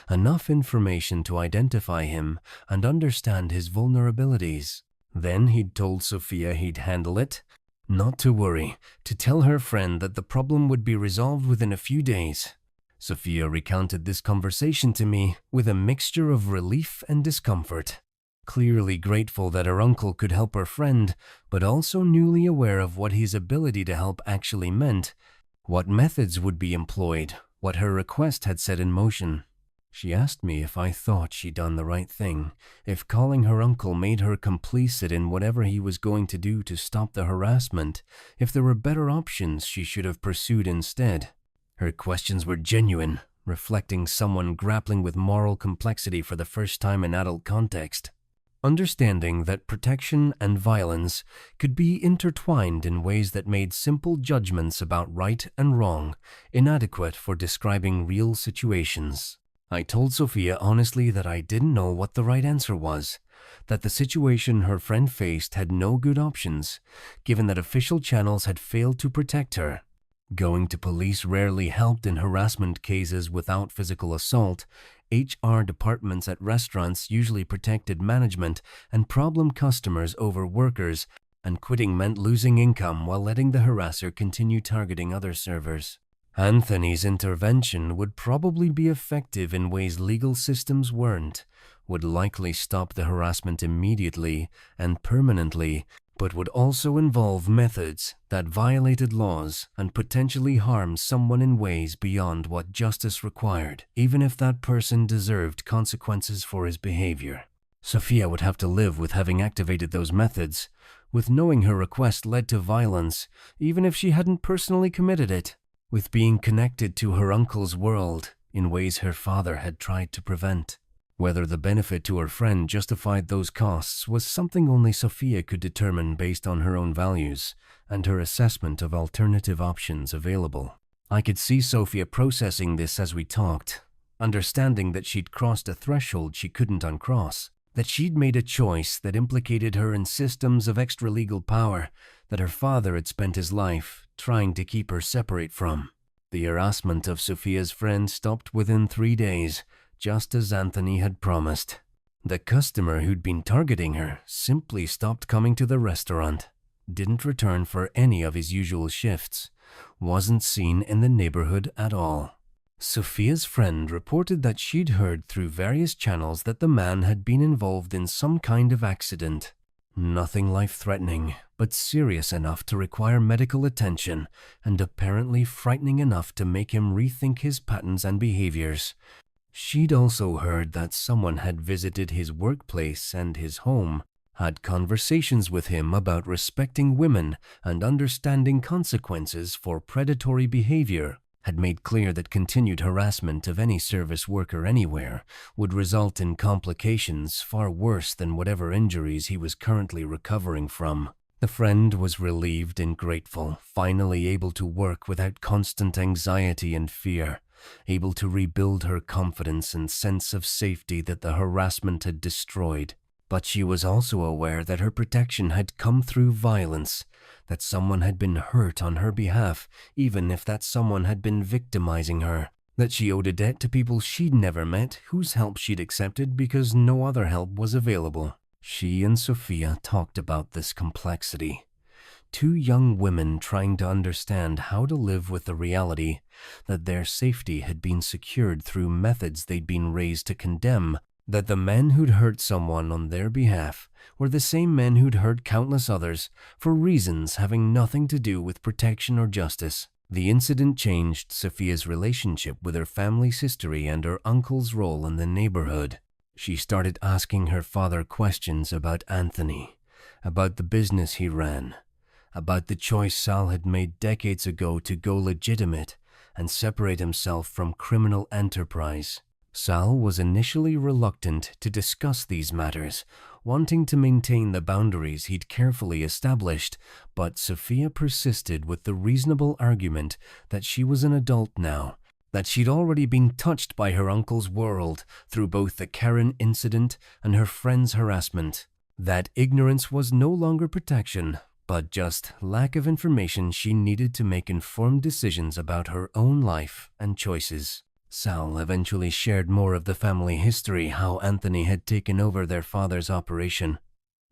Speaker 1: enough information to identify him and understand his vulnerabilities. Then he'd told Sophia he'd handle it, not to worry, to tell her friend that the problem would be resolved within a few days. Sophia recounted this conversation to me with a mixture of relief and discomfort, clearly grateful that her uncle could help her friend, but also newly aware of what his ability to help actually meant, what methods would be employed, what her request had set in motion. She asked me if I thought she'd done the right thing, if calling her uncle made her complicit in whatever he was going to do to stop the harassment, if there were better options she should have pursued instead. Her questions were genuine, reflecting someone grappling with moral complexity for the first time in adult context. Understanding that protection and violence could be intertwined in ways that made simple judgments about right and wrong inadequate for describing real situations. I told Sophia honestly that I didn't know what the right answer was, that the situation her friend faced had no good options, given that official channels had failed to protect her. Going to police rarely helped in harassment cases without physical assault. HR departments at restaurants usually protected management and problem customers over workers, and quitting meant losing income while letting the harasser continue targeting other servers. Anthony's intervention would probably be effective in ways legal systems weren't, would likely stop the harassment immediately and permanently, but would also involve methods that violated laws and potentially harmed someone in ways beyond what justice required, even if that person deserved consequences for his behavior. Sophia would have to live with having activated those methods, with knowing her request led to violence, even if she hadn't personally committed it, with being connected to her uncle's world in ways her father had tried to prevent. Whether the benefit to her friend justified those costs was something only Sophia could determine based on her own values and her assessment of alternative options available. I could see Sophia processing this as we talked, understanding that she'd crossed a threshold she couldn't uncross, that she'd made a choice that implicated her in systems of extra-legal power that her father had spent his life trying to keep her separate from. The harassment of Sophia's friend stopped within 3 days, just as Anthony had promised. The customer who'd been targeting her simply stopped coming to the restaurant, didn't return for any of his usual shifts, wasn't seen in the neighborhood at all. Sophia's friend reported that she'd heard through various channels that the man had been involved in some kind of accident. Nothing life-threatening, but serious enough to require medical attention and apparently frightening enough to make him rethink his patterns and behaviors. She'd also heard that someone had visited his workplace and his home, had conversations with him about respecting women and understanding consequences for predatory behavior, had made clear that continued harassment of any service worker anywhere would result in complications far worse than whatever injuries he was currently recovering from. The friend was relieved and grateful, finally able to work without constant anxiety and fear, able to rebuild her confidence and sense of safety that the harassment had destroyed. But she was also aware that her protection had come through violence, that someone had been hurt on her behalf, even if that someone had been victimizing her, that she owed a debt to people she'd never met, whose help she'd accepted because no other help was available. She and Sophia talked about this complexity. Two young women trying to understand how to live with the reality that their safety had been secured through methods they'd been raised to condemn, that the men who'd hurt someone on their behalf were the same men who'd hurt countless others for reasons having nothing to do with protection or justice. The incident changed Sophia's relationship with her family's history and her uncle's role in the neighborhood. She started asking her father questions about Anthony, about the business he ran, about the choice Sal had made decades ago to go legitimate and separate himself from criminal enterprise. Sal was initially reluctant to discuss these matters, wanting to maintain the boundaries he'd carefully established, but Sophia persisted with the reasonable argument that she was an adult now, that she'd already been touched by her uncle's world through both the Karen incident and her friend's harassment, that ignorance was no longer protection, but just lack of information she needed to make informed decisions about her own life and choices. Sal eventually shared more of the family history, how Anthony had taken over their father's operation,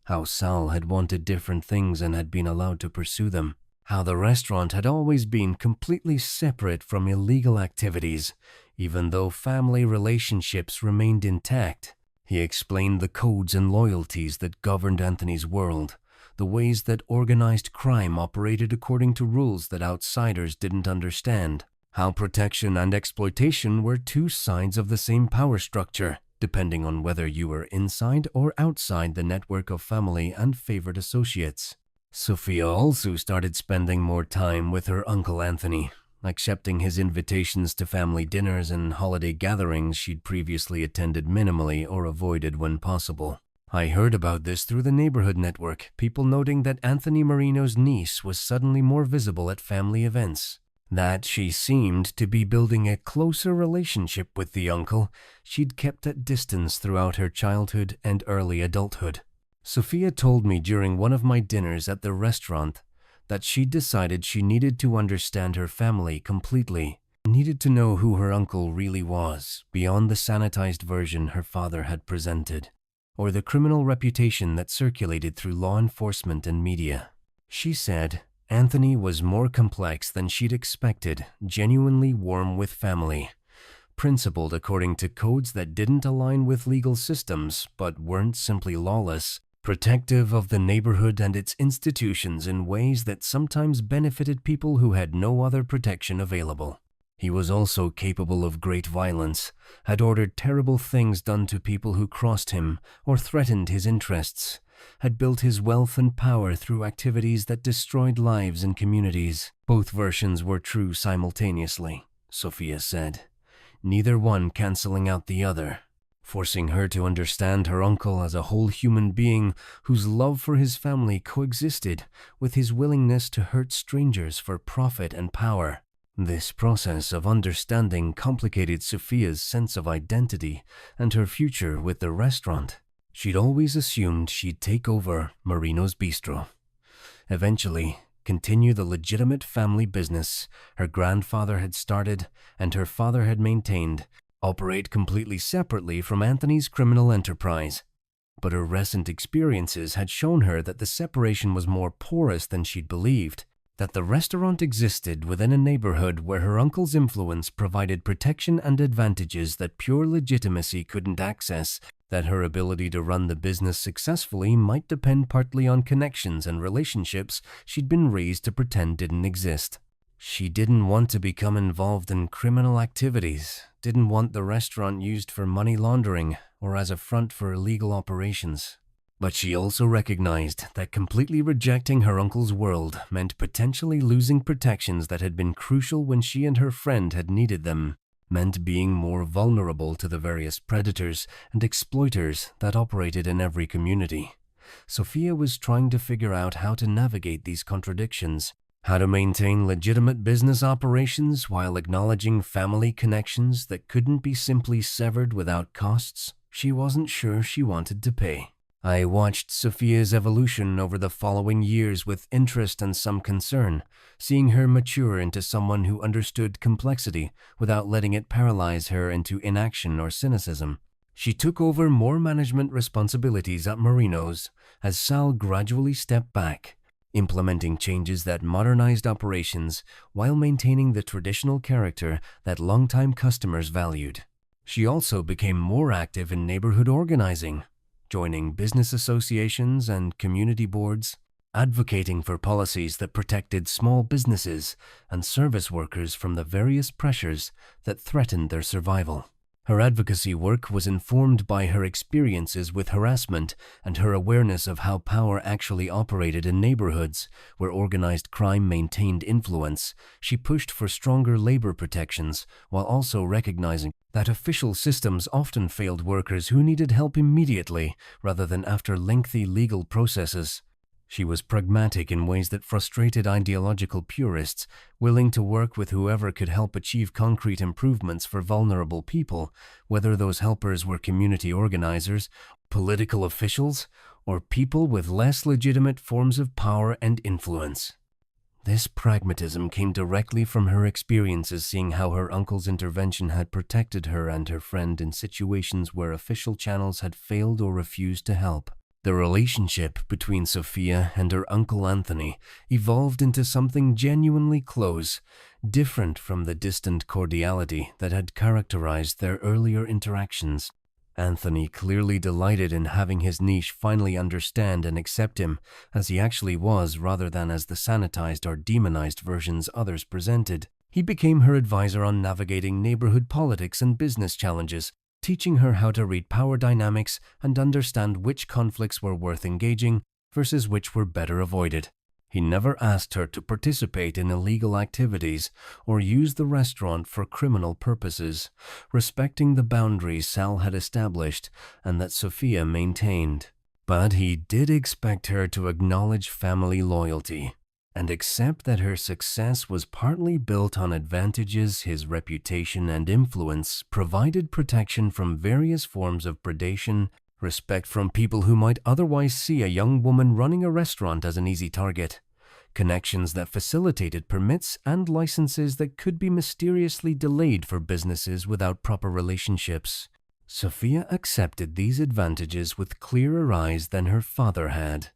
Speaker 1: how Sal had wanted different things and had been allowed to pursue them, how the restaurant had always been completely separate from illegal activities, even though family relationships remained intact. He explained the codes and loyalties that governed Anthony's world, the ways that organized crime operated according to rules that outsiders didn't understand, how protection and exploitation were two sides of the same power structure, depending on whether you were inside or outside the network of family and favored associates. Sophia also started spending more time with her Uncle Anthony, accepting his invitations to family dinners and holiday gatherings she'd previously attended minimally or avoided when possible. I heard about this through the neighborhood network, people noting that Anthony Marino's niece was suddenly more visible at family events. That she seemed to be building a closer relationship with the uncle she'd kept at distance throughout her childhood and early adulthood. Sophia told me during one of my dinners at the restaurant that she'd decided she needed to understand her family completely, needed to know who her uncle really was, beyond the sanitized version her father had presented, or the criminal reputation that circulated through law enforcement and media. She said Anthony was more complex than she'd expected, genuinely warm with family, principled according to codes that didn't align with legal systems but weren't simply lawless, protective of the neighborhood and its institutions in ways that sometimes benefited people who had no other protection available. He was also capable of great violence, had ordered terrible things done to people who crossed him or threatened his interests, had built his wealth and power through activities that destroyed lives and communities. Both versions were true simultaneously, Sophia said, neither one canceling out the other, forcing her to understand her uncle as a whole human being whose love for his family coexisted with his willingness to hurt strangers for profit and power. This process of understanding complicated Sophia's sense of identity and her future with the restaurant. She'd always assumed she'd take over Marino's Bistro. Eventually, continue the legitimate family business her grandfather had started and her father had maintained, operate completely separately from Anthony's criminal enterprise. But her recent experiences had shown her that the separation was more porous than she'd believed, that the restaurant existed within a neighborhood where her uncle's influence provided protection and advantages that pure legitimacy couldn't access, that her ability to run the business successfully might depend partly on connections and relationships she'd been raised to pretend didn't exist. She didn't want to become involved in criminal activities, didn't want the restaurant used for money laundering or as a front for illegal operations. But she also recognized that completely rejecting her uncle's world meant potentially losing protections that had been crucial when she and her friend had needed them, meant being more vulnerable to the various predators and exploiters that operated in every community. Sophia was trying to figure out how to navigate these contradictions, how to maintain legitimate business operations while acknowledging family connections that couldn't be simply severed without costs she wasn't sure she wanted to pay. I watched Sophia's evolution over the following years with interest and some concern, seeing her mature into someone who understood complexity without letting it paralyze her into inaction or cynicism. She took over more management responsibilities at Marino's as Sal gradually stepped back, implementing changes that modernized operations while maintaining the traditional character that longtime customers valued. She also became more active in neighborhood organizing, joining business associations and community boards, advocating for policies that protected small businesses and service workers from the various pressures that threatened their survival. Her advocacy work was informed by her experiences with harassment and her awareness of how power actually operated in neighborhoods where organized crime maintained influence. She pushed for stronger labor protections while also recognizing that official systems often failed workers who needed help immediately rather than after lengthy legal processes. She was pragmatic in ways that frustrated ideological purists, willing to work with whoever could help achieve concrete improvements for vulnerable people, whether those helpers were community organizers, political officials, or people with less legitimate forms of power and influence. This pragmatism came directly from her experiences seeing how her uncle's intervention had protected her and her friend in situations where official channels had failed or refused to help. The relationship between Sophia and her uncle Anthony evolved into something genuinely close, different from the distant cordiality that had characterized their earlier interactions. Anthony clearly delighted in having his niche finally understand and accept him as he actually was rather than as the sanitized or demonized versions others presented. He became her advisor on navigating neighborhood politics and business challenges, teaching her how to read power dynamics and understand which conflicts were worth engaging versus which were better avoided. He never asked her to participate in illegal activities or use the restaurant for criminal purposes, respecting the boundaries Sal had established and that Sophia maintained. But he did expect her to acknowledge family loyalty, and accept that her success was partly built on advantages his reputation and influence provided protection from various forms of predation, respect from people who might otherwise see a young woman running a restaurant as an easy target, connections that facilitated permits and licenses that could be mysteriously delayed for businesses without proper relationships. Sophia accepted these advantages with clearer eyes than her father had,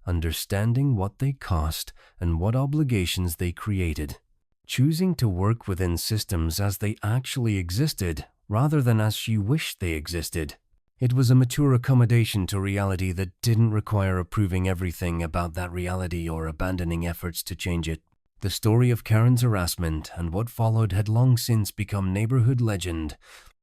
Speaker 1: understanding what they cost and what obligations they created, choosing to work within systems as they actually existed rather than as she wished they existed. It was a mature accommodation to reality that didn't require approving everything about that reality or abandoning efforts to change it. The story of Karen's harassment and what followed had long since become neighborhood legend,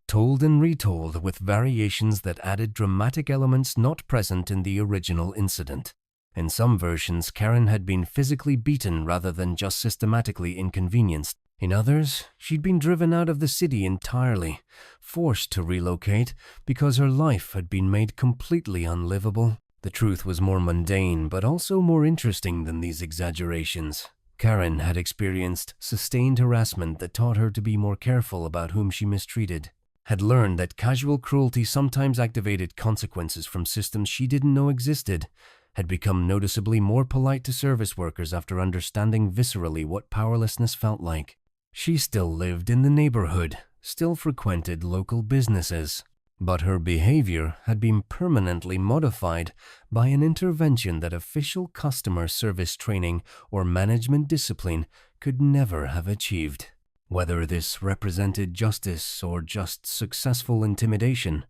Speaker 1: told and retold with variations that added dramatic elements not present in the original incident. In some versions, Karen had been physically beaten rather than just systematically inconvenienced. In others, she'd been driven out of the city entirely, forced to relocate because her life had been made completely unlivable. The truth was more mundane, but also more interesting than these exaggerations. Karen had experienced sustained harassment that taught her to be more careful about whom she mistreated, had learned that casual cruelty sometimes activated consequences from systems she didn't know existed, had become noticeably more polite to service workers after understanding viscerally what powerlessness felt like. She still lived in the neighborhood, still frequented local businesses, but her behavior had been permanently modified by an intervention that official customer service training or management discipline could never have achieved. Whether this represented justice or just successful intimidation,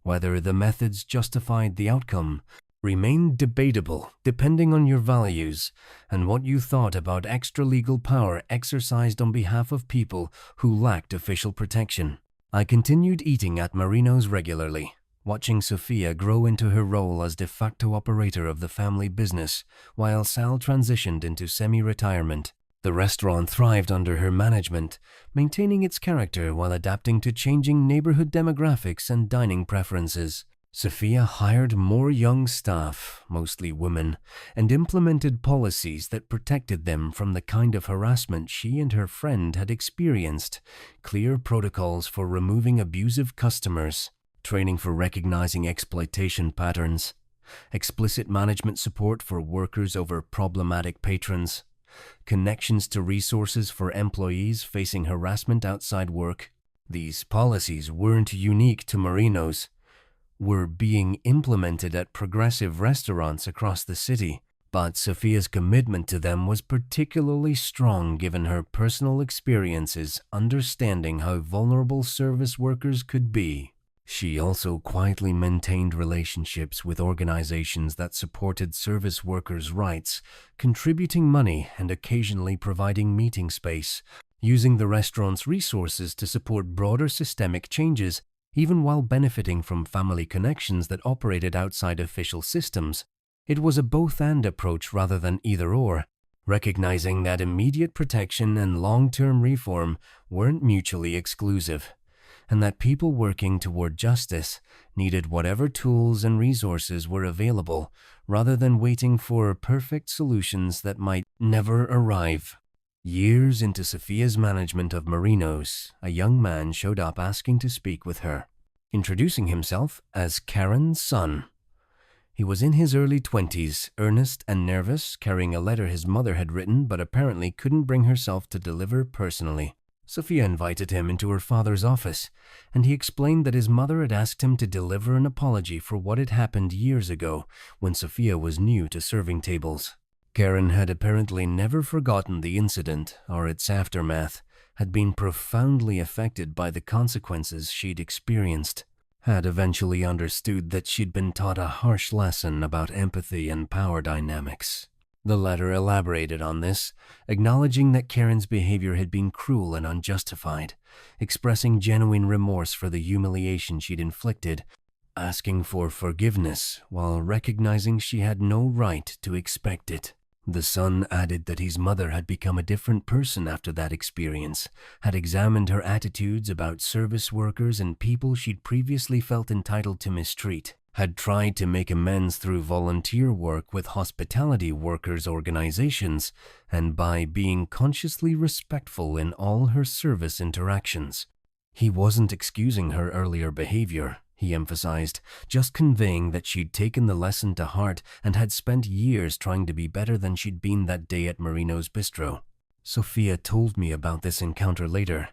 Speaker 1: whether the methods justified the outcome, remained debatable depending on your values and what you thought about extra-legal power exercised on behalf of people who lacked official protection. I continued eating at Marino's regularly, watching Sophia grow into her role as de facto operator of the family business while Sal transitioned into semi-retirement. The restaurant thrived under her management, maintaining its character while adapting to changing neighborhood demographics and dining preferences. Sophia hired more young staff, mostly women, and implemented policies that protected them from the kind of harassment she and her friend had experienced, clear protocols for removing abusive customers, training for recognizing exploitation patterns, explicit management support for workers over problematic patrons, connections to resources for employees facing harassment outside work. These policies weren't unique to Marino's, were being implemented at progressive restaurants across the city, but Sophia's commitment to them was particularly strong given her personal experiences understanding how vulnerable service workers could be. She also quietly maintained relationships with organizations that supported service workers' rights, contributing money and occasionally providing meeting space, using the restaurant's resources to support broader systemic changes, even while benefiting from family connections that operated outside official systems. It was a both-and approach rather than either-or, recognizing that immediate protection and long-term reform weren't mutually exclusive, and that people working toward justice needed whatever tools and resources were available rather than waiting for perfect solutions that might never arrive. Years into Sophia's management of Marino's, a young man showed up asking to speak with her, introducing himself as Karen's son. He was in his early 20s, earnest and nervous, carrying a letter his mother had written but apparently couldn't bring herself to deliver personally. Sophia invited him into her father's office, and he explained that his mother had asked him to deliver an apology for what had happened years ago when Sophia was new to serving tables. Karen had apparently never forgotten the incident or its aftermath, had been profoundly affected by the consequences she'd experienced, had eventually understood that she'd been taught a harsh lesson about empathy and power dynamics. The letter elaborated on this, acknowledging that Karen's behavior had been cruel and unjustified, expressing genuine remorse for the humiliation she'd inflicted, asking for forgiveness while recognizing she had no right to expect it. The son added that his mother had become a different person after that experience, had examined her attitudes about service workers and people she'd previously felt entitled to mistreat, had tried to make amends through volunteer work with hospitality workers' organizations and by being consciously respectful in all her service interactions. He wasn't excusing her earlier behavior, he emphasized, just conveying that she'd taken the lesson to heart and had spent years trying to be better than she'd been that day at Marino's bistro. Sophia told me about this encounter later,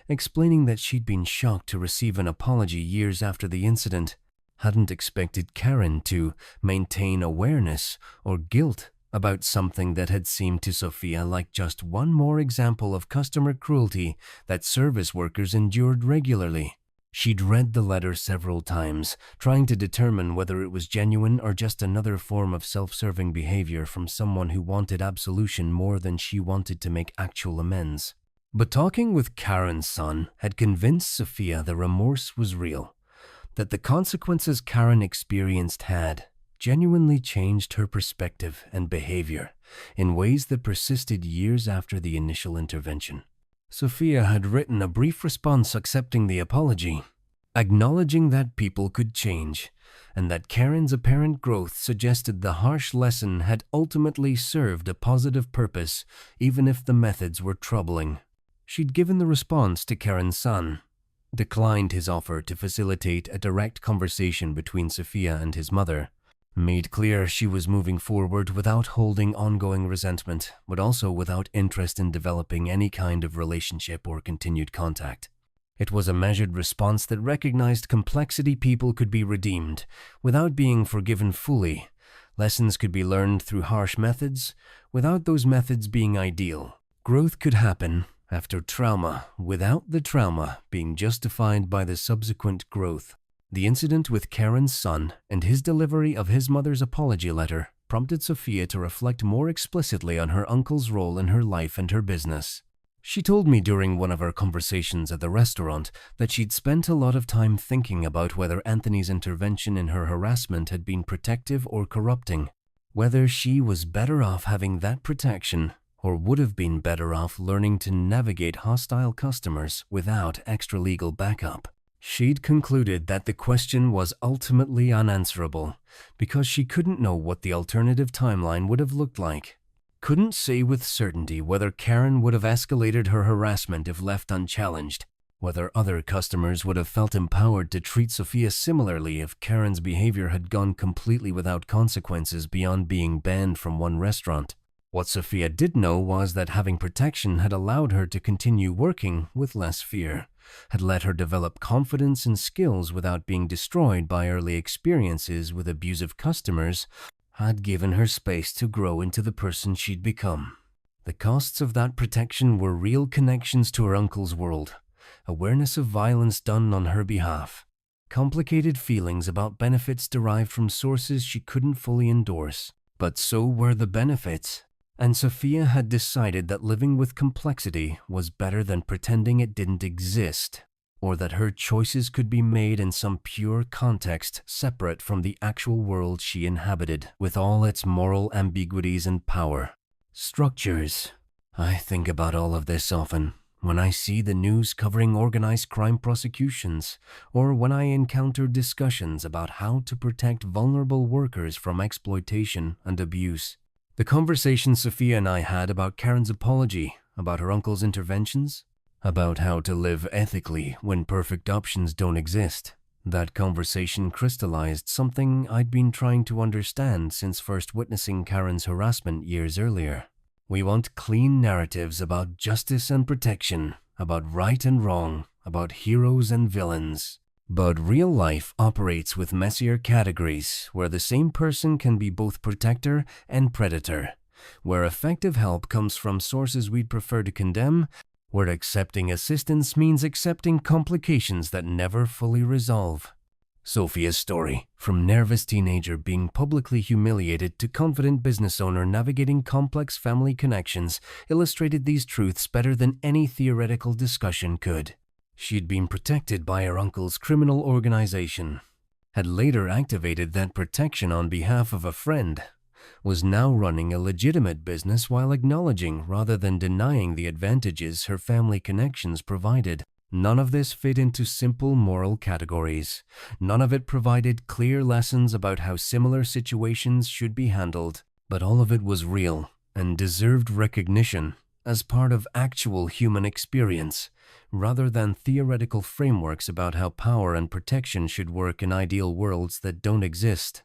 Speaker 1: explaining that she'd been shocked to receive an apology years after the incident, hadn't expected Karen to maintain awareness or guilt about something that had seemed to Sophia like just one more example of customer cruelty that service workers endured regularly. She'd read the letter several times, trying to determine whether it was genuine or just another form of self-serving behavior from someone who wanted absolution more than she wanted to make actual amends. But talking with Karen's son had convinced Sophia the remorse was real, that the consequences Karen experienced had genuinely changed her perspective and behavior in ways that persisted years after the initial intervention. Sophia had written a brief response accepting the apology, acknowledging that people could change, and that Karen's apparent growth suggested the harsh lesson had ultimately served a positive purpose, even if the methods were troubling. She'd given the response to Karen's son, declined his offer to facilitate a direct conversation between Sophia and his mother, made clear she was moving forward without holding ongoing resentment, but also without interest in developing any kind of relationship or continued contact. It was a measured response that recognized complexity people could be redeemed without being forgiven fully. Lessons could be learned through harsh methods without those methods being ideal. Growth could happen after trauma without the trauma being justified by the subsequent growth. The incident with Karen's son and his delivery of his mother's apology letter prompted Sophia to reflect more explicitly on her uncle's role in her life and her business. She told me during one of our conversations at the restaurant that she'd spent a lot of time thinking about whether Anthony's intervention in her harassment had been protective or corrupting, whether she was better off having that protection or would have been better off learning to navigate hostile customers without extra legal backup. She'd concluded that the question was ultimately unanswerable because she couldn't know what the alternative timeline would have looked like. Couldn't say with certainty whether Karen would have escalated her harassment if left unchallenged, whether other customers would have felt empowered to treat Sophia similarly if Karen's behavior had gone completely without consequences beyond being banned from one restaurant. What Sophia did know was that having protection had allowed her to continue working with less fear, had let her develop confidence and skills without being destroyed by early experiences with abusive customers, had given her space to grow into the person she'd become. The costs of that protection were real connections to her uncle's world, awareness of violence done on her behalf, complicated feelings about benefits derived from sources she couldn't fully endorse. But so were the benefits, and Sophia had decided that living with complexity was better than pretending it didn't exist, or that her choices could be made in some pure context separate from the actual world she inhabited, with all its moral ambiguities and power. Structures. I think about all of this often, when I see the news covering organized crime prosecutions, or when I encounter discussions about how to protect vulnerable workers from exploitation and abuse. The conversation Sophia and I had about Karen's apology, about her uncle's interventions, about how to live ethically when perfect options don't exist. That conversation crystallized something I'd been trying to understand since first witnessing Karen's harassment years earlier. We want clean narratives about justice and protection, about right and wrong, about heroes and villains. But real life operates with messier categories where the same person can be both protector and predator, where effective help comes from sources we'd prefer to condemn, where accepting assistance means accepting complications that never fully resolve. Sophia's story, from nervous teenager being publicly humiliated to confident business owner navigating complex family connections, illustrated these truths better than any theoretical discussion could. She'd been protected by her uncle's criminal organization, had later activated that protection on behalf of a friend, was now running a legitimate business while acknowledging rather than denying the advantages her family connections provided. None of this fit into simple moral categories. None of it provided clear lessons about how similar situations should be handled. But all of it was real and deserved recognition as part of actual human experience, rather than theoretical frameworks about how power and protection should work in ideal worlds that don't exist.